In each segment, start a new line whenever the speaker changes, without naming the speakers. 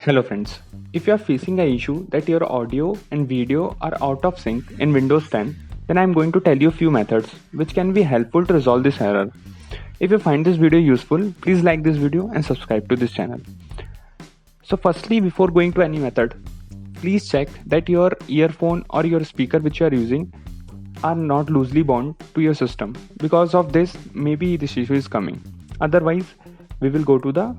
Hello friends, if you are facing an issue that your audio and video are out of sync in Windows 10, then I am going to tell you a few methods which can be helpful to resolve this error. If you find this video useful, please like this video and subscribe to this channel. So firstly, before going to any method, please check that your earphone or your speaker which you are using are not loosely bound to your system. Because of this, maybe this issue is coming. Otherwise, we will go to the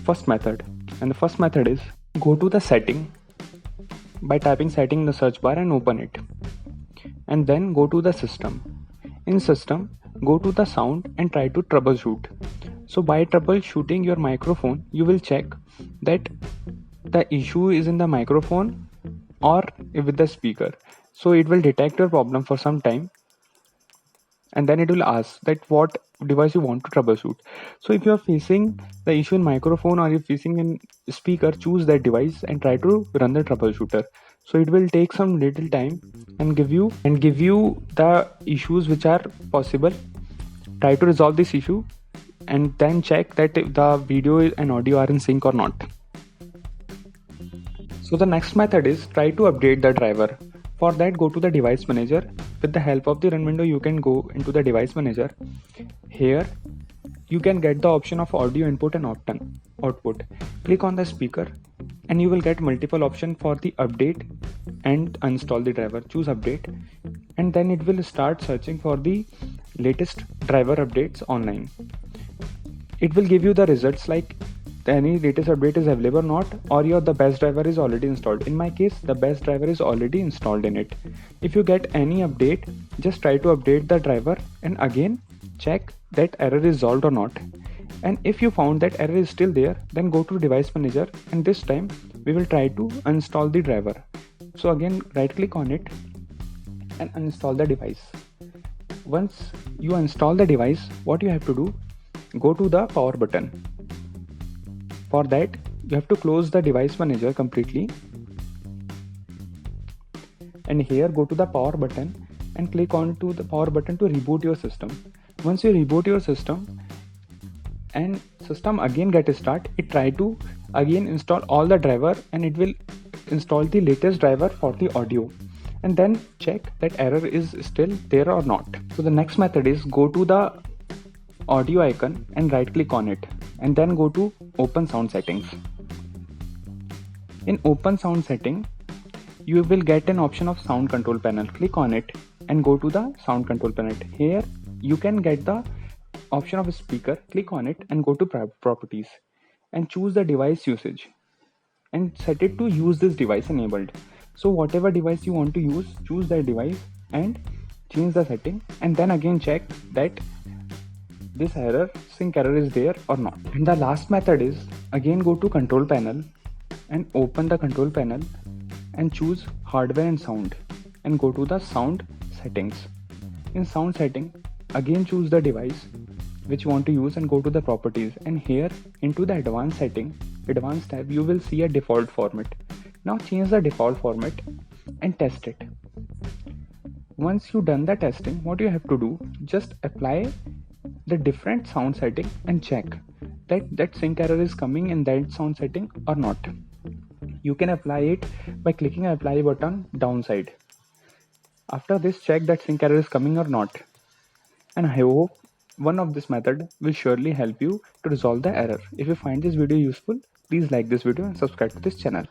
first method. And the first method is go to the setting by typing setting in the search bar and open it. And then go to the system. In system, go to the sound and try to troubleshoot. So by troubleshooting your microphone, you will check that the issue is in the microphone or with the speaker. So it will detect your problem for some time, and then it will ask that what device you want to troubleshoot. So if you are facing the issue in microphone or you're facing in speaker, choose that device and try to run the troubleshooter. So it will take some little time and give you the issues which are possible. Try to resolve this issue and then check that the video and audio are in sync or not. So the next method is try to update the driver. For that, go to the device manager. With the help of the run window, you can go into the device manager. Here you can get the option of audio input and output. Click on the speaker and you will get multiple options for the update and uninstall the driver. Choose update and then it will start searching for the latest driver updates online. It will give you the results like any latest update is available or not, or the best driver is already installed. In my case, the best driver is already installed in it. If you get any update, just try to update the driver and again check that error is solved or not. And if you found that error is still there, then go to device manager and this time we will try to uninstall the driver. So again, right click on it and uninstall the device. Once you install the device, what you have to do, go to the power button. For that, you have to close the device manager completely. And here go to the power button and click on to the power button to reboot your system. Once you reboot your system and system again get start, it try to again install all the driver and it will install the latest driver for the audio. And then check that error is still there or not. So the next method is go to the audio icon and right click on it and then go to open sound settings. In open sound setting, you will get an option of sound control panel. Click on it and go to the sound control panel. Here you can get the option of a speaker. Click on it and go to properties and choose the device usage and set it to use this device enabled. So whatever device you want to use, choose that device and change the setting and then again check that this sync error is there or not. And the last method is again go to control panel and open the control panel and choose hardware and sound and go to the sound settings. In sound setting, again choose the device which you want to use and go to the properties, and here into the advanced tab, you will see a default format. Now change the default format and test it. Once you done the testing, what you have to do, just apply the different sound setting and check that sync error is coming in that sound setting or not. You can apply it by clicking apply button downside. After this, check that sync error is coming or not. And I hope one of this method will surely help you to resolve the error. If you find this video useful, please like this video and subscribe to this channel.